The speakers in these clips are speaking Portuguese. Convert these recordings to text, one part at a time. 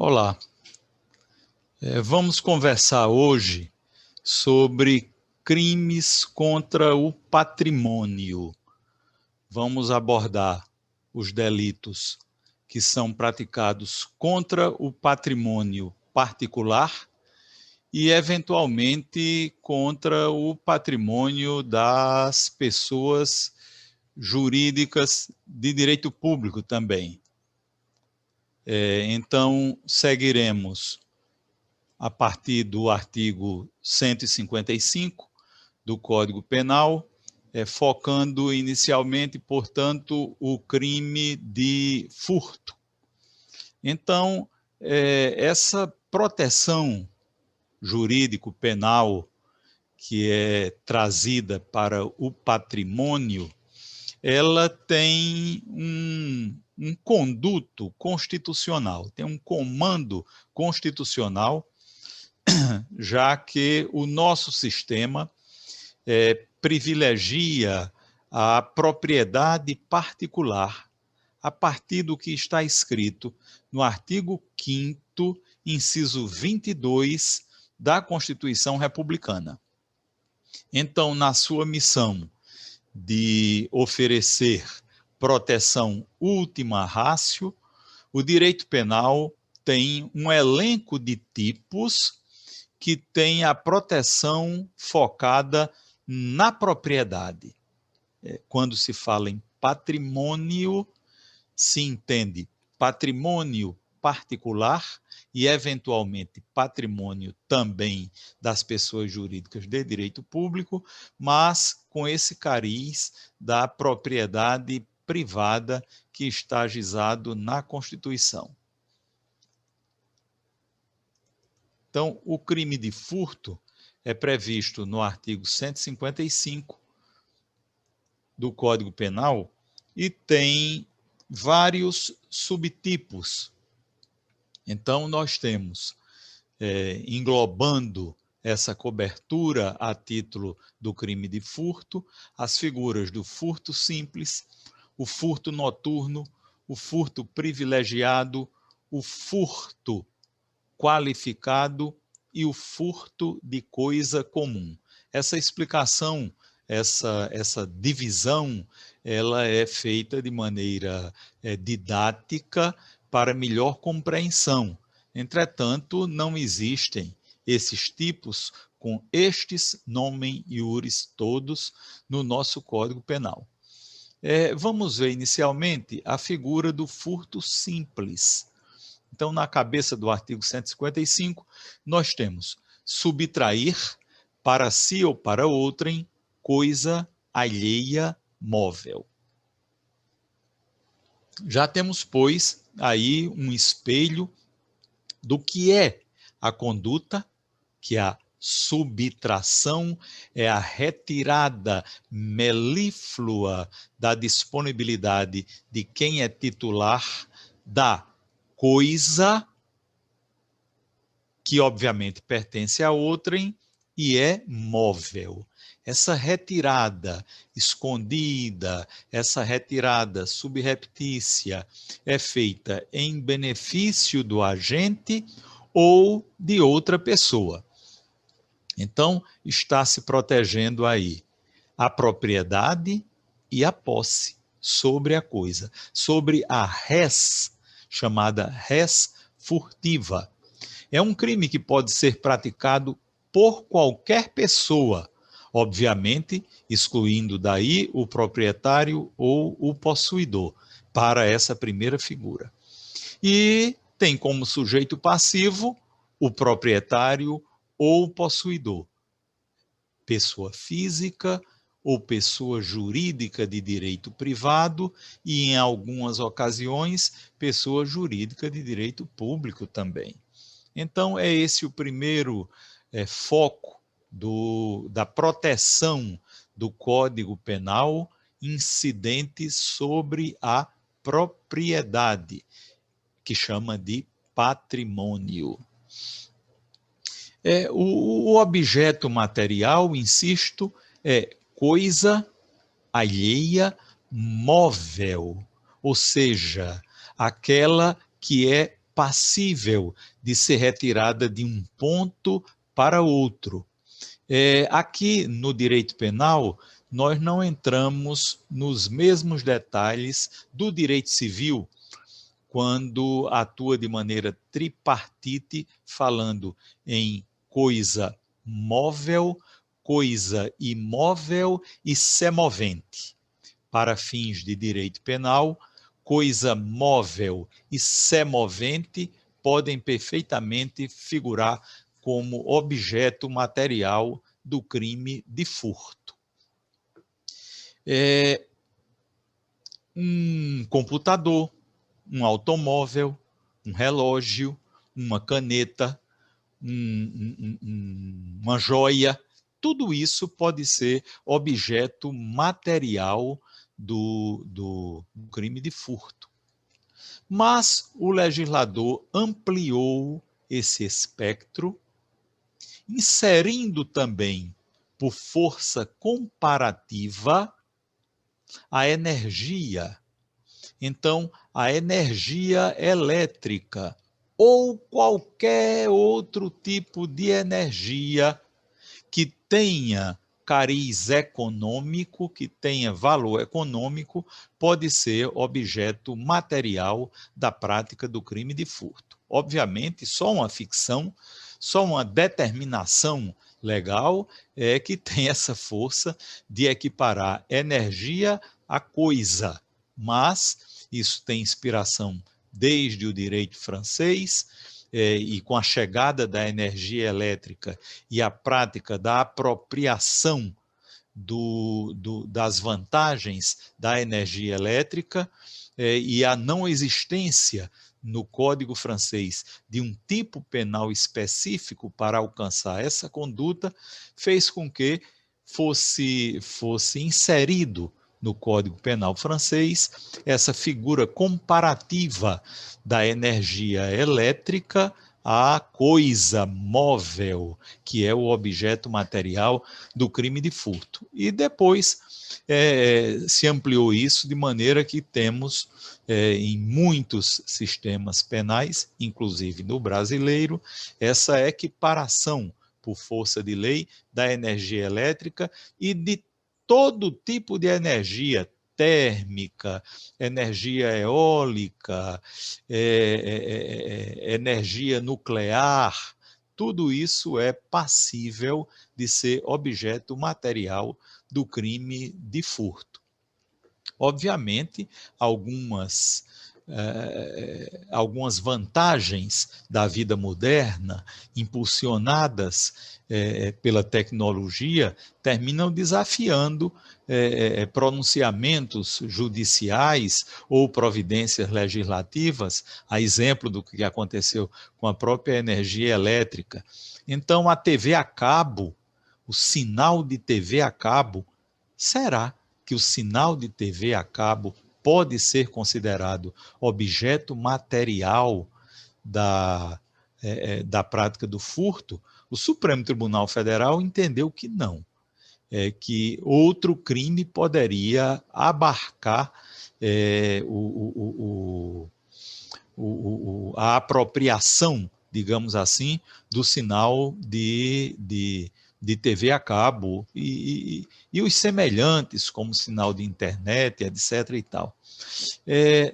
Olá, vamos conversar hoje sobre crimes contra o patrimônio. Vamos abordar os delitos que são praticados contra o patrimônio particular e, eventualmente, contra o patrimônio das pessoas jurídicas de direito público também. Então, seguiremos a partir do artigo 155 do Código Penal, focando inicialmente, portanto, o crime de furto. Então, essa proteção jurídico-penal que é trazida para o patrimônio, ela tem um conduto constitucional, tem um comando constitucional, já que o nosso sistema privilegia a propriedade particular a partir do que está escrito no artigo 5º, inciso 22 da Constituição Republicana. Então, na sua missão de oferecer proteção ultima ratio, o direito penal tem um elenco de tipos que tem a proteção focada na propriedade. Quando se fala em patrimônio, se entende patrimônio particular e, eventualmente, patrimônio também das pessoas jurídicas de direito público, mas com esse cariz da propriedade privada que está ajuizado na Constituição. Então, o crime de furto é previsto no artigo 155 do Código Penal e tem vários subtipos. Então, nós temos, englobando essa cobertura a título do crime de furto, as figuras do furto simples, o furto noturno, o furto privilegiado, o furto qualificado e o furto de coisa comum. Essa explicação, essa divisão, ela é feita de maneira didática para melhor compreensão. Entretanto, não existem esses tipos com estes nomen iuris todos no nosso Código Penal. Vamos ver inicialmente a figura do furto simples. Então, na cabeça do artigo 155, nós temos subtrair para si ou para outrem coisa alheia móvel. Já temos, pois, aí um espelho do que é a conduta, que é a subtração, é a retirada melíflua da disponibilidade de quem é titular da coisa, que obviamente pertence a outrem e é móvel. Essa retirada escondida, essa retirada subreptícia é feita em benefício do agente ou de outra pessoa. Então, está se protegendo aí a propriedade e a posse sobre a coisa, sobre a res, chamada res furtiva. É um crime que pode ser praticado por qualquer pessoa, obviamente excluindo daí o proprietário ou o possuidor, para essa primeira figura. E tem como sujeito passivo o proprietário ou o possuidor, pessoa física ou pessoa jurídica de direito privado e, em algumas ocasiões, pessoa jurídica de direito público também. Então, é esse o primeiro foco da proteção do Código Penal incidente sobre a propriedade, que chama de patrimônio. O objeto material, insisto, é coisa alheia móvel, ou seja, aquela que é passível de ser retirada de um ponto para outro. Aqui no direito penal, nós não entramos nos mesmos detalhes do direito civil, quando atua de maneira tripartite, falando em coisa móvel, coisa imóvel e semovente. Para fins de direito penal, coisa móvel e semovente podem perfeitamente figurar como objeto material do crime de furto. Um computador, um automóvel, um relógio, uma caneta, uma joia, tudo isso pode ser objeto material do crime de furto. Mas o legislador ampliou esse espectro, inserindo também, por força comparativa, a energia. Então, a energia elétrica ou qualquer outro tipo de energia que tenha cariz econômico, que tenha valor econômico, pode ser objeto material da prática do crime de furto. Obviamente, só uma ficção, só uma determinação legal é que tem essa força de equiparar energia a coisa, mas isso tem inspiração desde o direito francês, e com a chegada da energia elétrica e a prática da apropriação das vantagens da energia elétrica, e a não existência no Código francês de um tipo penal específico para alcançar essa conduta, fez com que fosse inserido no Código Penal francês essa figura comparativa da energia elétrica à coisa móvel, que é o objeto material do crime de furto. E depois se ampliou isso de maneira que temos em muitos sistemas penais, inclusive no brasileiro, essa equiparação por força de lei da energia elétrica e de todo tipo de energia térmica, energia eólica, energia nuclear, tudo isso é passível de ser objeto material do crime de furto. Obviamente, algumas vantagens da vida moderna, impulsionadas pela tecnologia, terminam desafiando pronunciamentos judiciais ou providências legislativas, a exemplo do que aconteceu com a própria energia elétrica. Então, a TV a cabo, o sinal de TV a cabo, será que o sinal de TV a cabo pode ser considerado objeto material da prática do furto? O Supremo Tribunal Federal entendeu que não, que outro crime poderia abarcar a apropriação, digamos assim, do sinal de TV a cabo e os semelhantes, como sinal de internet, etc. e tal.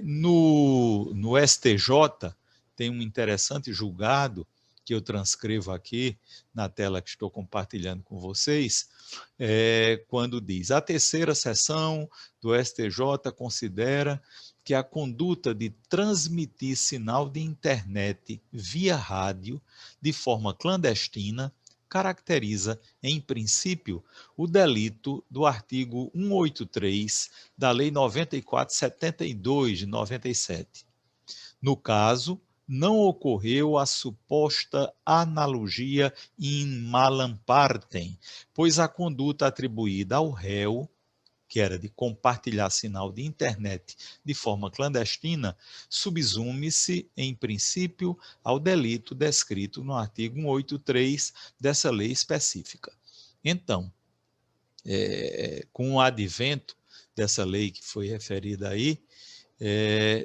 No STJ, tem um interessante julgado, que eu transcrevo aqui na tela que estou compartilhando com vocês, quando diz: a terceira seção do STJ considera que a conduta de transmitir sinal de internet via rádio de forma clandestina caracteriza, em princípio, o delito do artigo 183 da Lei 94/72 de 97. No caso, não ocorreu a suposta analogia in malam partem, pois a conduta atribuída ao réu, que era de compartilhar sinal de internet de forma clandestina, subsume-se, em princípio, ao delito descrito no artigo 183 dessa lei específica. Então, com o advento dessa lei que foi referida aí,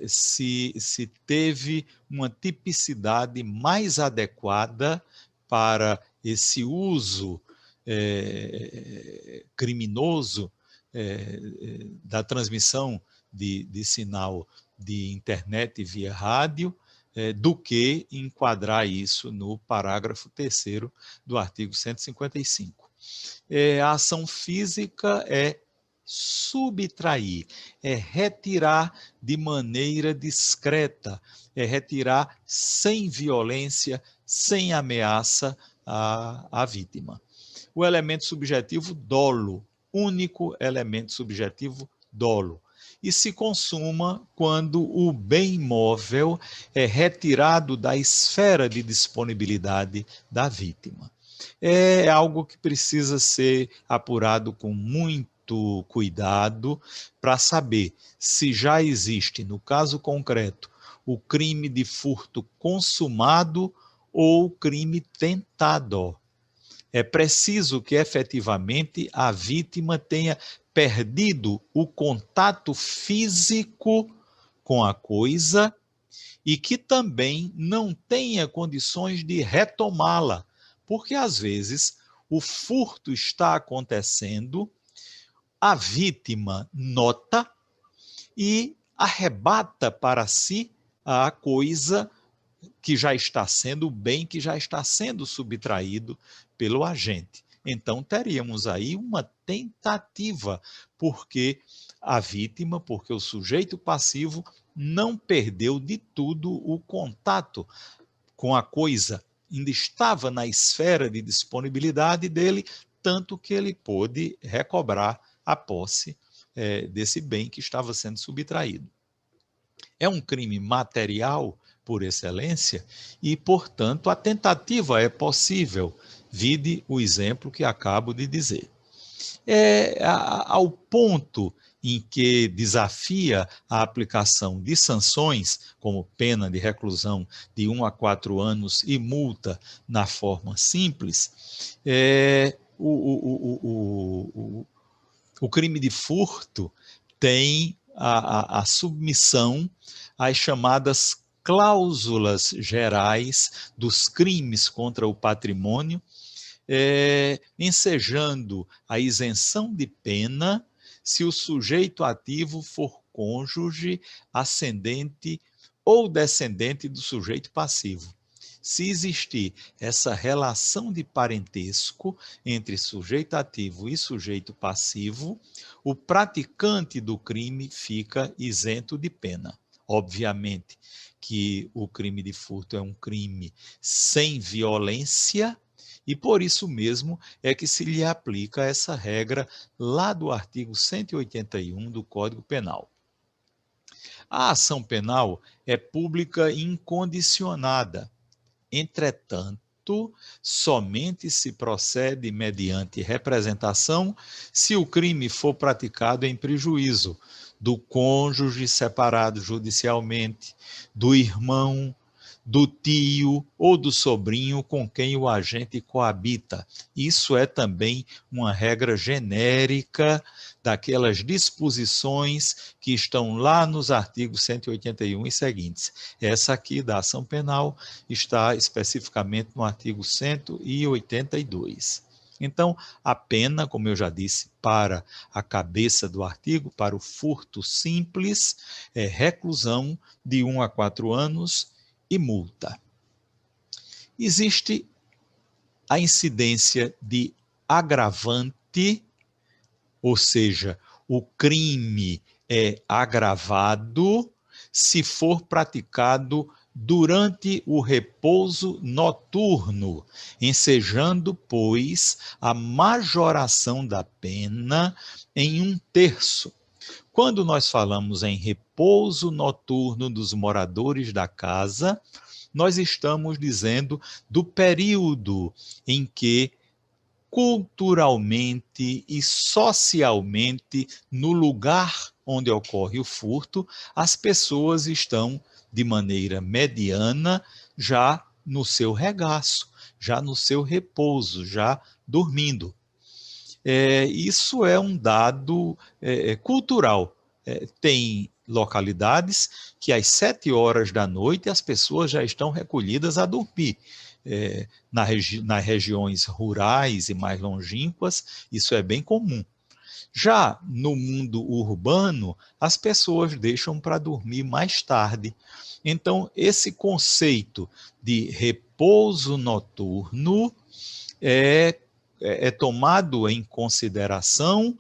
se teve uma tipicidade mais adequada para esse uso criminoso da transmissão de sinal de internet via rádio, do que enquadrar isso no parágrafo 3º do artigo 155. A ação física é subtrair, é retirar de maneira discreta, é retirar sem violência, sem ameaça à vítima. O elemento subjetivo dolo, único elemento subjetivo dolo. E se consuma quando o bem móvel é retirado da esfera de disponibilidade da vítima. É algo que precisa ser apurado com muito cuidado para saber se já existe, no caso concreto, o crime de furto consumado ou crime tentado. É preciso que efetivamente a vítima tenha perdido o contato físico com a coisa e que também não tenha condições de retomá-la, porque às vezes o furto está acontecendo, a vítima nota e arrebata para si a coisa que já está sendo, o bem que já está sendo subtraído pelo agente. Então, teríamos aí uma tentativa, porque a vítima, porque o sujeito passivo não perdeu de tudo o contato com a coisa, ainda estava na esfera de disponibilidade dele, tanto que ele pôde recobrar a posse desse bem que estava sendo subtraído. É um crime material por excelência e, portanto, a tentativa é possível. Vide o exemplo que acabo de dizer. Ao ponto em que desafia a aplicação de sanções, como pena de reclusão de 1 a 4 anos e multa na forma simples, o crime de furto tem a submissão às chamadas cláusulas gerais dos crimes contra o patrimônio, ensejando a isenção de pena se o sujeito ativo for cônjuge, ascendente ou descendente do sujeito passivo. Se existir essa relação de parentesco entre sujeito ativo e sujeito passivo, o praticante do crime fica isento de pena. Obviamente que o crime de furto é um crime sem violência, e por isso mesmo é que se lhe aplica essa regra lá do artigo 181 do Código Penal. A ação penal é pública e incondicionada. Entretanto, somente se procede mediante representação se o crime for praticado em prejuízo do cônjuge separado judicialmente, do irmão, do tio ou do sobrinho com quem o agente coabita. Isso é também uma regra genérica daquelas disposições que estão lá nos artigos 181 e seguintes. Essa aqui da ação penal está especificamente no artigo 182. Então, a pena, como eu já disse, para a cabeça do artigo, para o furto simples, é reclusão de 1 a 4 anos e multa. Existe a incidência de agravante, ou seja, o crime é agravado se for praticado durante o repouso noturno, ensejando, pois, a majoração da pena em 1/3. Quando nós falamos em repouso noturno dos moradores da casa, nós estamos dizendo do período em que culturalmente e socialmente, no lugar onde ocorre o furto, as pessoas estão, de maneira mediana, já no seu regaço, já no seu repouso, já dormindo. Isso é um dado cultural. Tem localidades que às 7 horas da noite as pessoas já estão recolhidas a dormir. Nas regiões rurais e mais longínquas, isso é bem comum. Já no mundo urbano, as pessoas deixam para dormir mais tarde. Então, esse conceito de repouso noturno é tomado em consideração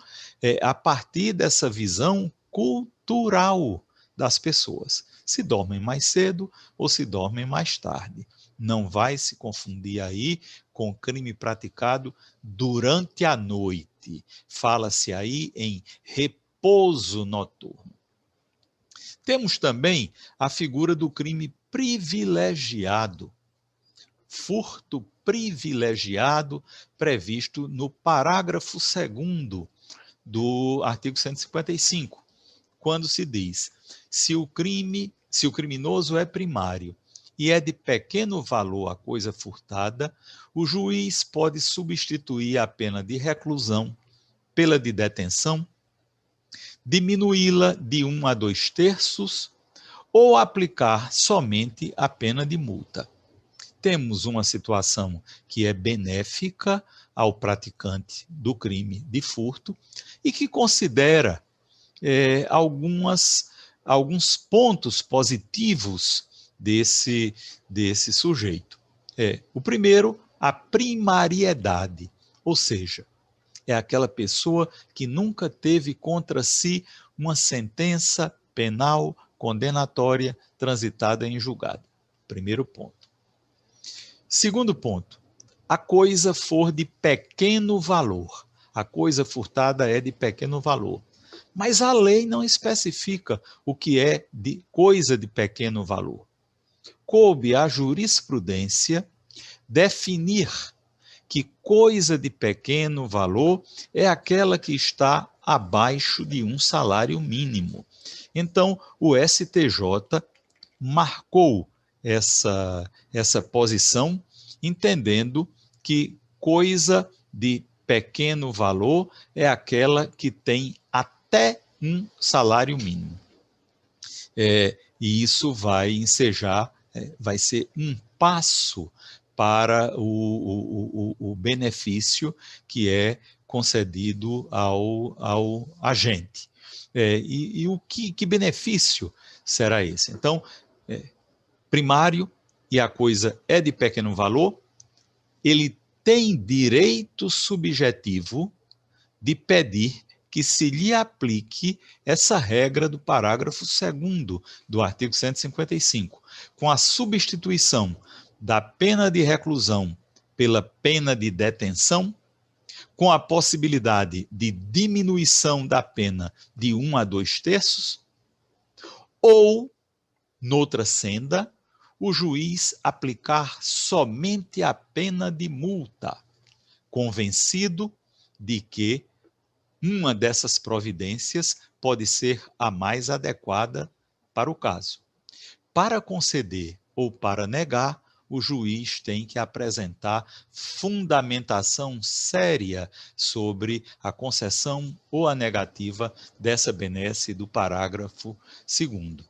a partir dessa visão cultural das pessoas. Se dormem mais cedo ou se dormem mais tarde. Não vai se confundir aí com crime praticado durante a noite. Fala-se aí em repouso noturno. Temos também a figura do crime privilegiado. Furto privilegiado previsto no parágrafo 2º do artigo 155, quando se diz: se o criminoso é primário e é de pequeno valor a coisa furtada, o juiz pode substituir a pena de reclusão pela de detenção, diminuí-la de 1 a 2/3 ou aplicar somente a pena de multa. Temos uma situação que é benéfica ao praticante do crime de furto e que considera alguns pontos positivos desse sujeito. O primeiro, a primariedade, ou seja, é aquela pessoa que nunca teve contra si uma sentença penal condenatória transitada em julgado. Primeiro ponto. Segundo ponto, a coisa for de pequeno valor. A coisa furtada é de pequeno valor. Mas a lei não especifica o que é de coisa de pequeno valor. Coube à jurisprudência definir que coisa de pequeno valor é aquela que está abaixo de um salário mínimo. Então, o STJ marcou essa posição, entendendo que coisa de pequeno valor é aquela que tem até um salário mínimo. E isso vai ensejar, vai ser um passo para o benefício que é concedido ao agente. E o que benefício será esse? Então, primário, e a coisa é de pequeno valor, ele tem direito subjetivo de pedir que se lhe aplique essa regra do parágrafo 2º do artigo 155, com a substituição da pena de reclusão pela pena de detenção, com a possibilidade de diminuição da pena de 1 a 2/3, ou, noutra senda, o juiz aplicar somente a pena de multa, convencido de que uma dessas providências pode ser a mais adequada para o caso. Para conceder ou para negar, o juiz tem que apresentar fundamentação séria sobre a concessão ou a negativa dessa benesse do parágrafo 2º.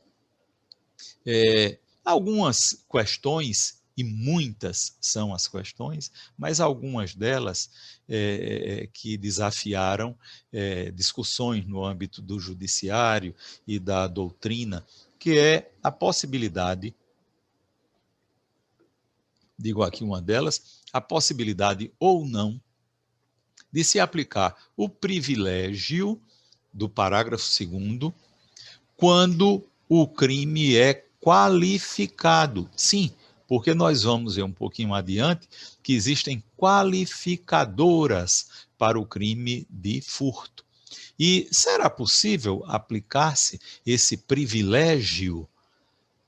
Algumas questões, e muitas são as questões, mas algumas delas que desafiaram discussões no âmbito do judiciário e da doutrina, que é a possibilidade, digo aqui uma delas, a possibilidade ou não de se aplicar o privilégio do parágrafo 2º quando o crime é qualificado. Sim, porque nós vamos ver um pouquinho adiante que existem qualificadoras para o crime de furto. E será possível aplicar-se esse privilégio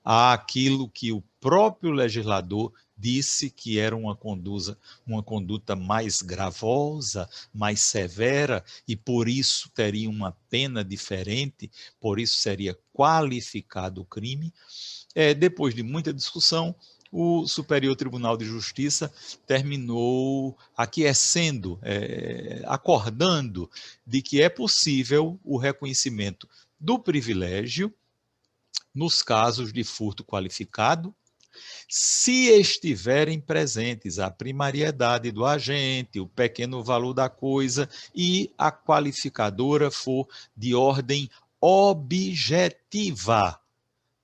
àquilo que o próprio legislador disse que era uma conduta mais gravosa, mais severa, e por isso teria uma pena diferente, por isso seria qualificado o crime? Depois de muita discussão, o Superior Tribunal de Justiça terminou aquecendo, acordando de que é possível o reconhecimento do privilégio nos casos de furto qualificado, se estiverem presentes a primariedade do agente, o pequeno valor da coisa e a qualificadora for de ordem objetiva.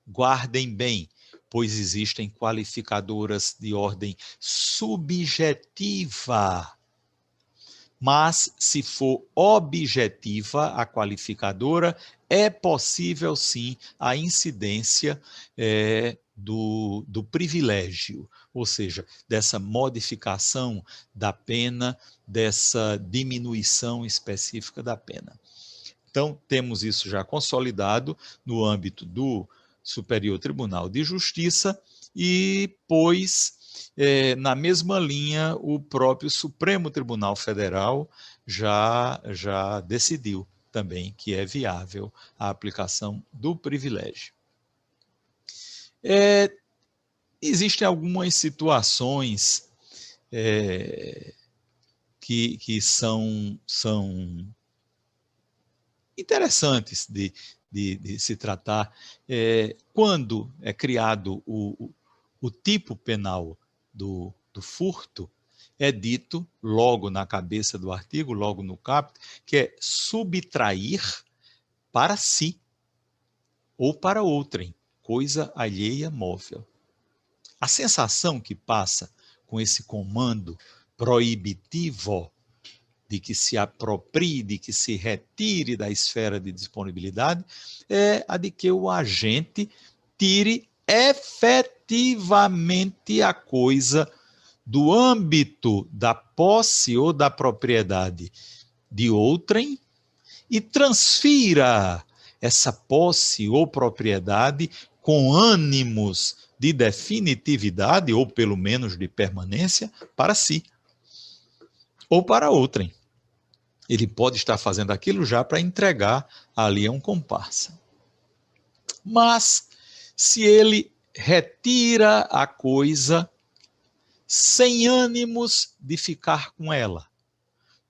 Guardem bem, pois existem qualificadoras de ordem subjetiva. Mas, se for objetiva a qualificadora, é possível sim a incidência do privilégio, ou seja, dessa modificação da pena, dessa diminuição específica da pena. Então, temos isso já consolidado no âmbito do Superior Tribunal de Justiça e, pois, na mesma linha, o próprio Supremo Tribunal Federal já decidiu também que é viável a aplicação do privilégio. Existem algumas situações que são interessantes de se tratar. Quando é criado o tipo penal do furto, é dito, logo na cabeça do artigo, logo no caput, que é subtrair para si ou para outrem, coisa alheia móvel. A sensação que passa com esse comando proibitivo de que se aproprie, de que se retire da esfera de disponibilidade, é a de que o agente tire efetivamente a coisa do âmbito da posse ou da propriedade de outrem e transfira essa posse ou propriedade com ânimos de definitividade, ou pelo menos de permanência, para si ou para outrem. Ele pode estar fazendo aquilo já para entregar ali a um comparsa. Mas, se ele retira a coisa sem ânimos de ficar com ela,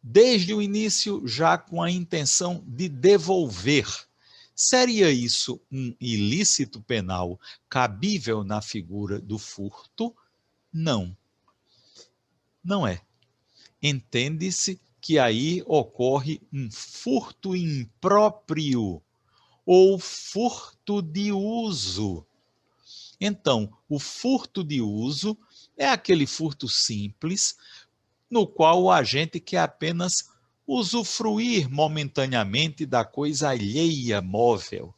desde o início já com a intenção de devolver, seria isso um ilícito penal cabível na figura do furto? Não. Não é. Entende-se que aí ocorre um furto impróprio ou furto de uso. Então, o furto de uso é aquele furto simples no qual o agente quer apenas usufruir momentaneamente da coisa alheia móvel.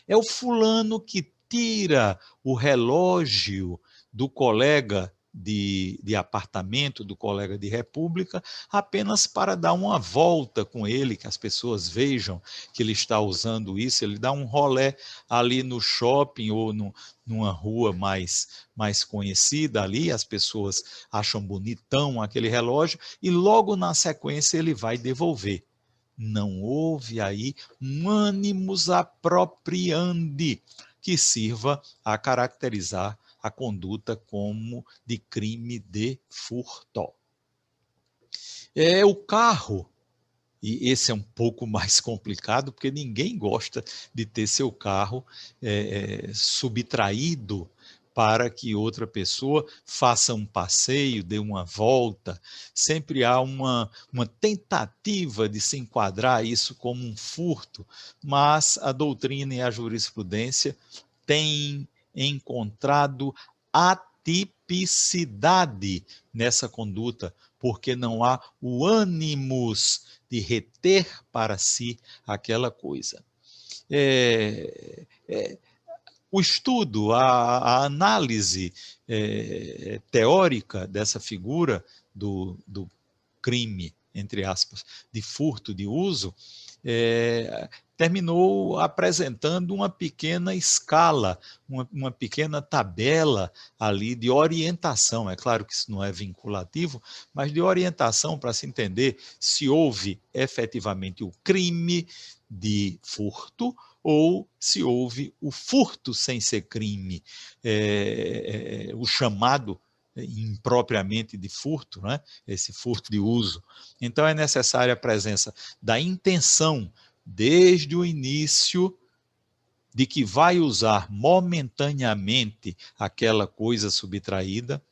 É o fulano que tira o relógio do colega de apartamento, do colega de república, apenas para dar uma volta com ele, que as pessoas vejam que ele está usando isso, ele dá um rolé ali no shopping ou numa rua mais conhecida ali, as pessoas acham bonitão aquele relógio, e logo na sequência ele vai devolver. Não houve aí um animus apropriandi que sirva a caracterizar a conduta como de crime de furto. O carro, e esse é um pouco mais complicado, porque ninguém gosta de ter seu carro subtraído para que outra pessoa faça um passeio, dê uma volta. Sempre há uma tentativa de se enquadrar isso como um furto, mas a doutrina e a jurisprudência têm encontrado atipicidade nessa conduta, porque não há o ânimos de reter para si aquela coisa. O estudo, a análise teórica dessa figura do crime, entre aspas, de furto de uso, terminou apresentando uma pequena escala, uma pequena tabela ali de orientação. É claro que isso não é vinculativo, mas de orientação para se entender se houve efetivamente o crime de furto ou se houve o furto sem ser crime, o chamado impropriamente de furto, né? Esse furto de uso. Então é necessária a presença da intenção desde o início de que vai usar momentaneamente aquela coisa subtraída,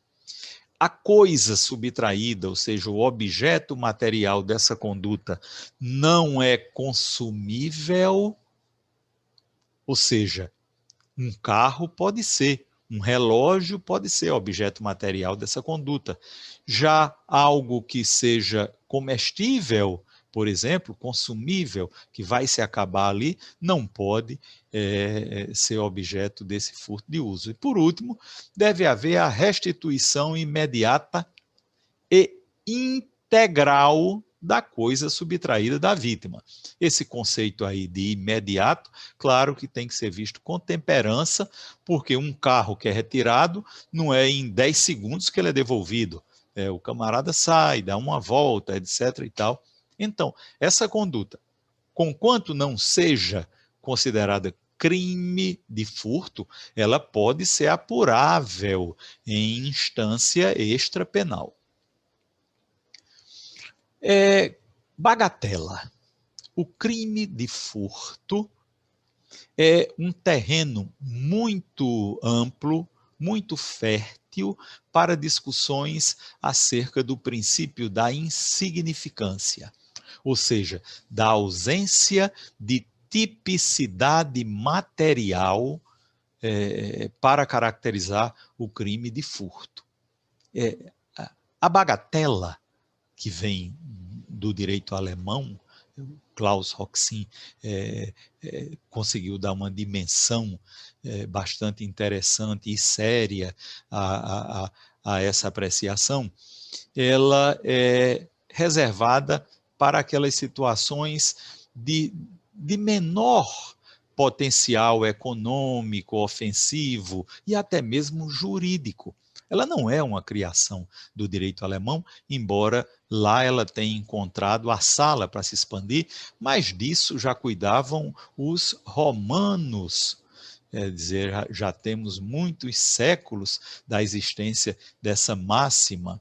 a coisa subtraída, ou seja, o objeto material dessa conduta, não é consumível, ou seja, um carro pode ser, um relógio pode ser objeto material dessa conduta. Já algo que seja comestível, por exemplo, consumível, que vai se acabar ali, não pode ser objeto desse furto de uso. E, por último, deve haver a restituição imediata e integral da coisa subtraída da vítima. Esse conceito aí de imediato, claro que tem que ser visto com temperança, porque um carro que é retirado não é em 10 segundos que ele é devolvido. O camarada sai, dá uma volta, etc. e tal. Então, essa conduta, conquanto não seja considerada crime de furto, ela pode ser apurável em instância extrapenal. Bagatela. O crime de furto é um terreno muito amplo, muito fértil para discussões acerca do princípio da insignificância, ou seja, da ausência de tipicidade material para caracterizar o crime de furto. A bagatela, que vem do direito alemão, Klaus Roxin conseguiu dar uma dimensão bastante interessante e séria a essa apreciação. Ela é reservada para aquelas situações de menor potencial econômico, ofensivo e até mesmo jurídico. Ela não é uma criação do direito alemão, embora lá ela tenha encontrado a sala para se expandir, mas disso já cuidavam os romanos. Quer dizer, já temos muitos séculos da existência dessa máxima.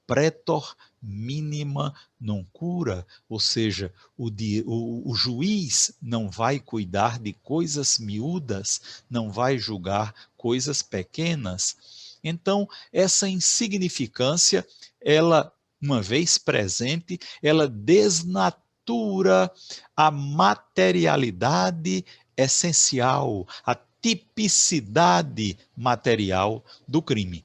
Pretor minima non cura, ou seja, o juiz não vai cuidar de coisas miúdas, não vai julgar coisas pequenas. Então, essa insignificância, ela, uma vez presente, ela desnatura a materialidade essencial, a tipicidade material do crime,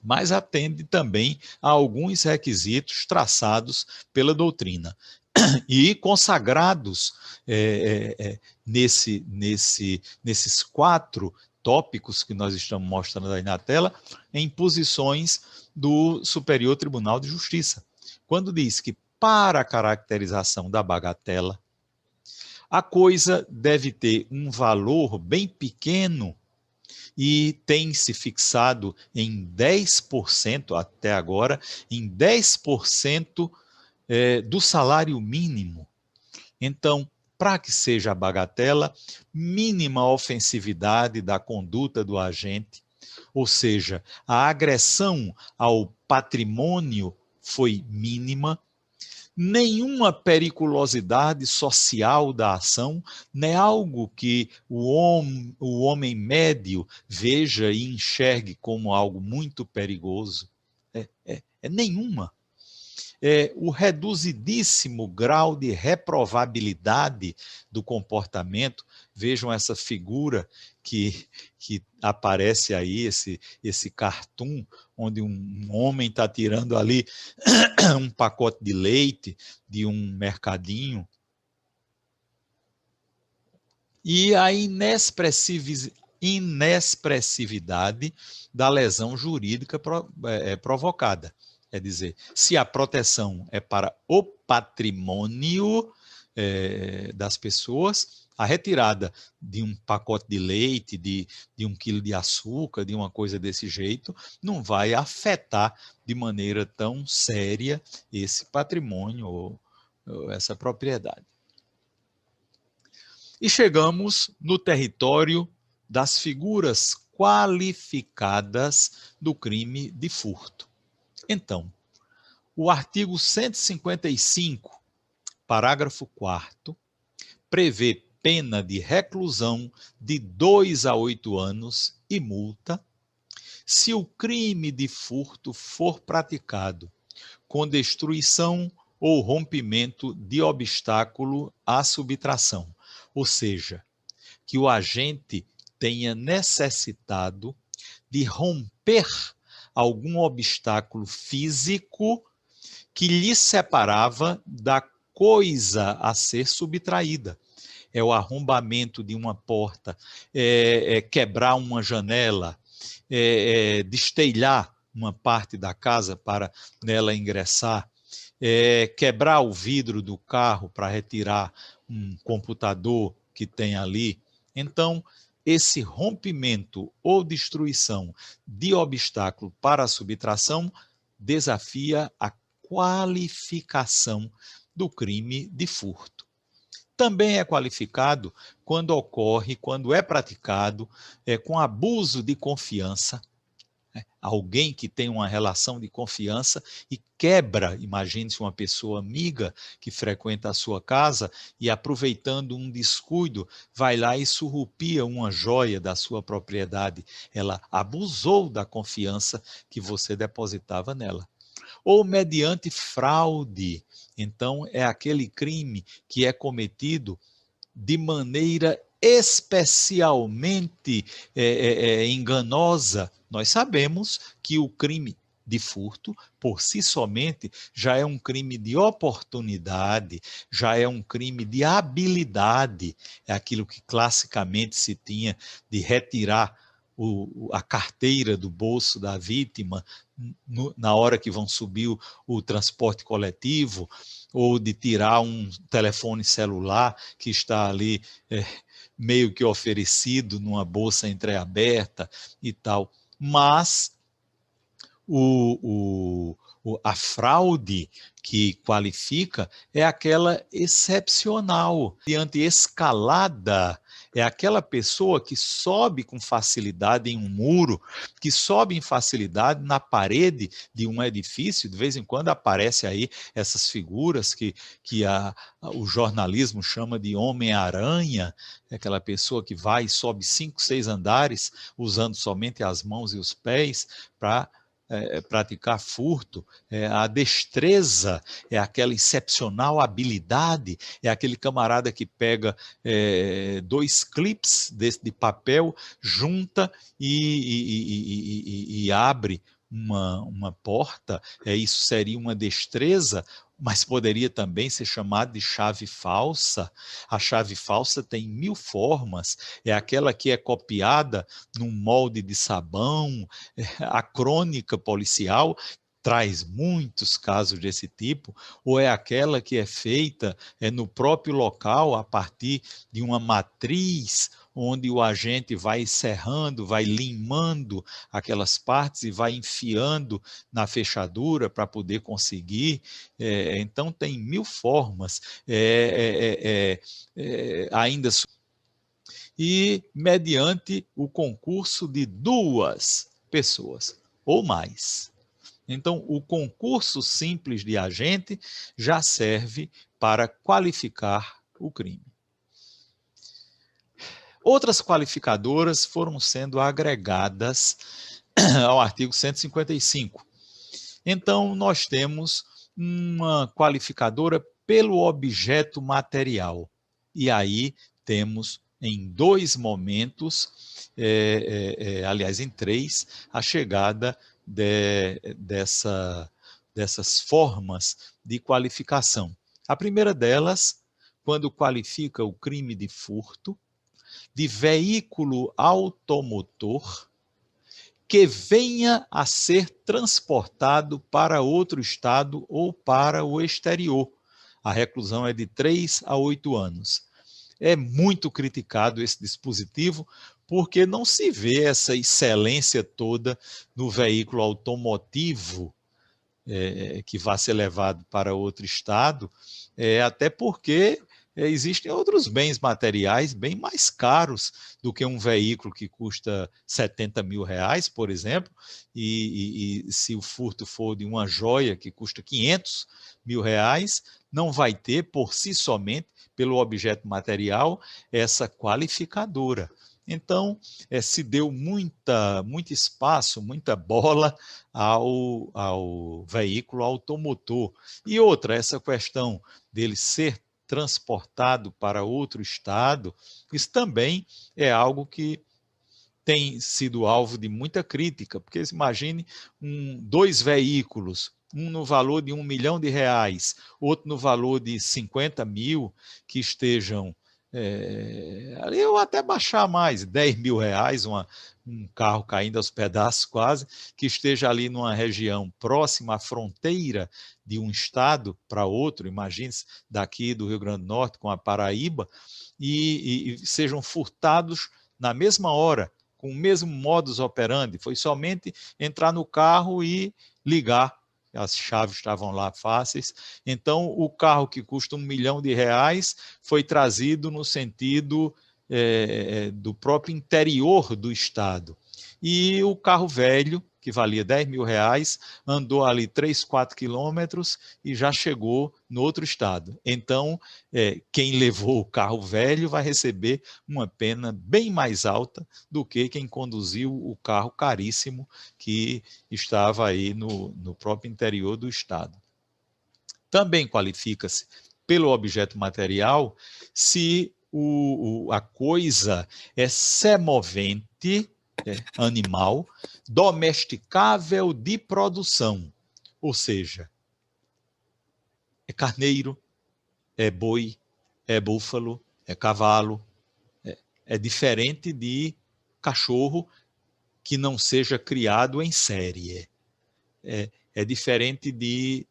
mas atende também a alguns requisitos traçados pela doutrina e consagrados nesses 4 tópicos que nós estamos mostrando aí na tela, em posições do Superior Tribunal de Justiça. Quando diz que para a caracterização da bagatela, a coisa deve ter um valor bem pequeno e tem se fixado em 10% até agora, em 10% do salário mínimo. Então, para que seja a bagatela, mínima ofensividade da conduta do agente, ou seja, a agressão ao patrimônio foi mínima, nenhuma periculosidade social da ação, nem algo que o homem médio veja e enxergue como algo muito perigoso. Nenhuma. O reduzidíssimo grau de reprovabilidade do comportamento. Vejam essa figura que aparece aí, esse cartoon, onde um homem está tirando ali um pacote de leite de um mercadinho. E a inexpressividade da lesão jurídica provocada. Quer dizer, se a proteção é para o patrimônio das pessoas, a retirada de um pacote de leite, de 1 quilo de açúcar, de uma coisa desse jeito, não vai afetar de maneira tão séria esse patrimônio ou essa propriedade. E chegamos no território das figuras qualificadas do crime de furto. Então, o artigo 155, parágrafo 4º, prevê pena de reclusão de 2 a 8 anos e multa se o crime de furto for praticado com destruição ou rompimento de obstáculo à subtração, ou seja, que o agente tenha necessitado de romper algum obstáculo físico que lhe separava da coisa a ser subtraída. É o arrombamento de uma porta, quebrar uma janela, destelhar uma parte da casa para nela ingressar, quebrar o vidro do carro para retirar um computador que tem ali. Então, esse rompimento ou destruição de obstáculo para a subtração desafia a qualificação do crime de furto. Também é qualificado quando é praticado com abuso de confiança, alguém que tem uma relação de confiança e quebra, imagine-se uma pessoa amiga que frequenta a sua casa e aproveitando um descuido, vai lá e surrupia uma joia da sua propriedade. Ela abusou da confiança que você depositava nela. Ou mediante fraude. Então, é aquele crime que é cometido de maneira especialmente enganosa. Nós sabemos que o crime de furto, por si somente, já é um crime de oportunidade, já é um crime de habilidade. É aquilo que classicamente se tinha de retirar a carteira do bolso da vítima na hora que vão subir o transporte coletivo, ou de tirar um telefone celular que está ali meio que oferecido numa bolsa entreaberta e tal. Mas a fraude que qualifica é aquela excepcional, diante escalada. É aquela pessoa que sobe com facilidade em um muro, que sobe em facilidade na parede de um edifício. De vez em quando aparecem aí essas figuras que o jornalismo chama de Homem-Aranha, aquela pessoa que vai e sobe 5, 6 andares, usando somente as mãos e os pés para praticar furto. A destreza é aquela excepcional habilidade, é aquele camarada que pega 2 clips de papel, junta e abre uma porta. Isso seria uma destreza, mas poderia também ser chamado de chave falsa. A chave falsa tem 1000 formas, é aquela que é copiada num molde de sabão. A crônica policial traz muitos casos desse tipo, ou é aquela que é feita no próprio local, a partir de uma matriz, onde o agente vai serrando, vai limando aquelas partes e vai enfiando na fechadura para poder conseguir. Então, tem 1000 formas. Ainda e mediante o concurso de 2 pessoas ou mais. Então, o concurso simples de agente já serve para qualificar o crime. Outras qualificadoras foram sendo agregadas ao artigo 155. Então, nós temos uma qualificadora pelo objeto material. E aí temos em 2 momentos, aliás, em 3, a chegada dessas formas de qualificação. A primeira delas, quando qualifica o crime de furto de veículo automotor que venha a ser transportado para outro estado ou para o exterior. A reclusão é de 3 a 8 anos. É muito criticado esse dispositivo, porque não se vê essa excelência toda no veículo automotivo que vai ser levado para outro estado, até porque Existem outros bens materiais bem mais caros do que um veículo que custa 70 mil reais, por exemplo, e se o furto for de uma joia que custa 500 mil reais, não vai ter por si somente, pelo objeto material, essa qualificadora. Então, se deu muito espaço, muita bola ao veículo automotor. E outra, essa questão dele ser transportado para outro estado, isso também é algo que tem sido alvo de muita crítica, porque imagine dois veículos, um no valor de R$ 1 milhão, outro no valor de 50 mil, que estejam, eu até baixar mais, 10 mil reais, um carro caindo aos pedaços quase, que esteja ali numa região próxima à fronteira de um estado para outro, imagine-se daqui do Rio Grande do Norte com a Paraíba, e sejam furtados na mesma hora, com o mesmo modus operandi, foi somente entrar no carro e ligar, as chaves estavam lá fáceis. Então, o carro que custa R$ 1 milhão foi trazido no sentido do próprio interior do estado. E o carro velho, que valia R$ 10 mil, andou ali 3, 4 quilômetros e já chegou no outro estado. Então, quem levou o carro velho vai receber uma pena bem mais alta do que quem conduziu o carro caríssimo que estava aí no próprio interior do estado. Também qualifica-se pelo objeto material se a coisa é semovente, animal, domesticável de produção, ou seja, é carneiro, é boi, é búfalo, é cavalo, é diferente de cachorro que não seja criado em série. É diferente de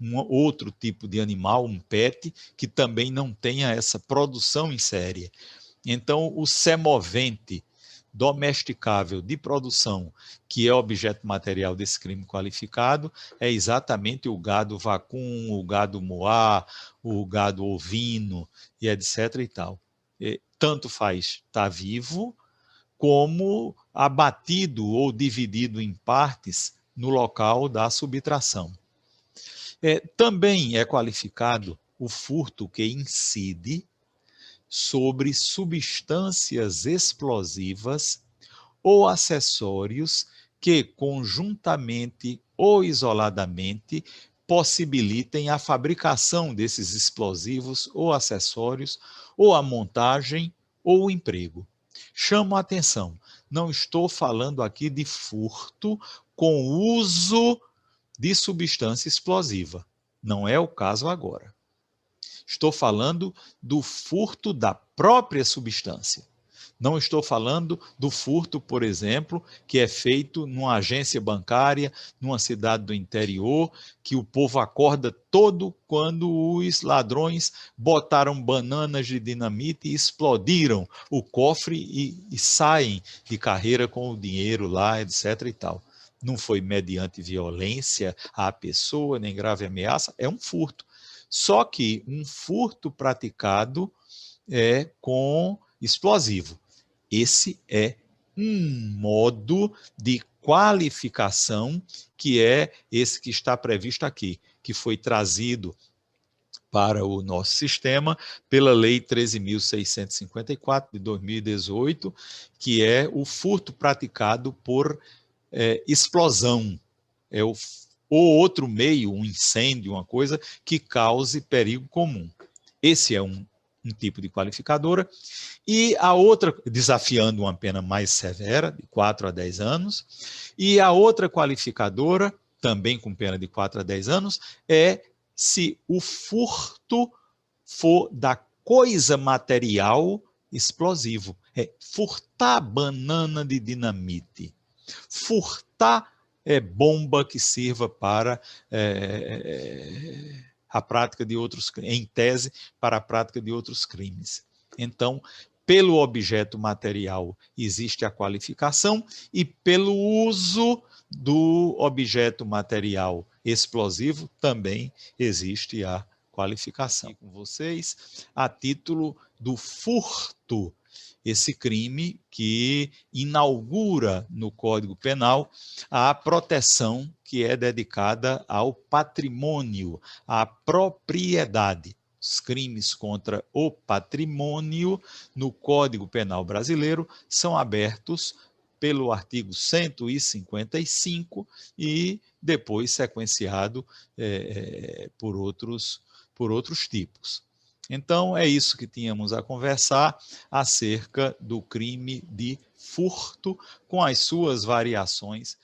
um outro tipo de animal, um pet, que também não tenha essa produção em série. Então, o semovente domesticável de produção, que é objeto material desse crime qualificado, é exatamente o gado vacum, o gado moá, o gado ovino, e etc. e tal. Tanto faz estar vivo, como abatido ou dividido em partes no local da subtração. Também é qualificado o furto que incide sobre substâncias explosivas ou acessórios que, conjuntamente ou isoladamente, possibilitem a fabricação desses explosivos ou acessórios, ou a montagem ou o emprego. Chamo a atenção, não estou falando aqui de furto com uso de substância explosiva. Não é o caso agora. Estou falando do furto da própria substância. Não estou falando do furto, por exemplo, que é feito numa agência bancária, numa cidade do interior, que o povo acorda todo quando os ladrões botaram bananas de dinamite e explodiram o cofre e saem de carreira com o dinheiro lá, etc. e tal. Não foi mediante violência à pessoa, nem grave ameaça, é um furto. Só que um furto praticado com explosivo. Esse é um modo de qualificação que é esse que está previsto aqui, que foi trazido para o nosso sistema pela Lei 13.654 de 2018, que é o furto praticado por explosão. Ou outro meio, um incêndio, uma coisa que cause perigo comum. Esse é um tipo de qualificadora. E a outra, desafiando uma pena mais severa, de 4 a 10 anos, e a outra qualificadora, também com pena de 4 a 10 anos, é se o furto for da coisa material explosivo. Furtar banana de dinamite, furtar bomba que sirva para a prática de outros, em tese, para a prática de outros crimes. Então, pelo objeto material existe a qualificação e pelo uso do objeto material explosivo também existe a qualificação. Aqui com vocês, a título do furto, esse crime que inaugura no Código Penal a proteção que é dedicada ao patrimônio, à propriedade. Os crimes contra o patrimônio no Código Penal brasileiro são abertos pelo artigo 155 e depois sequenciado por outros tipos. Então, é isso que tínhamos a conversar acerca do crime de furto, com as suas variações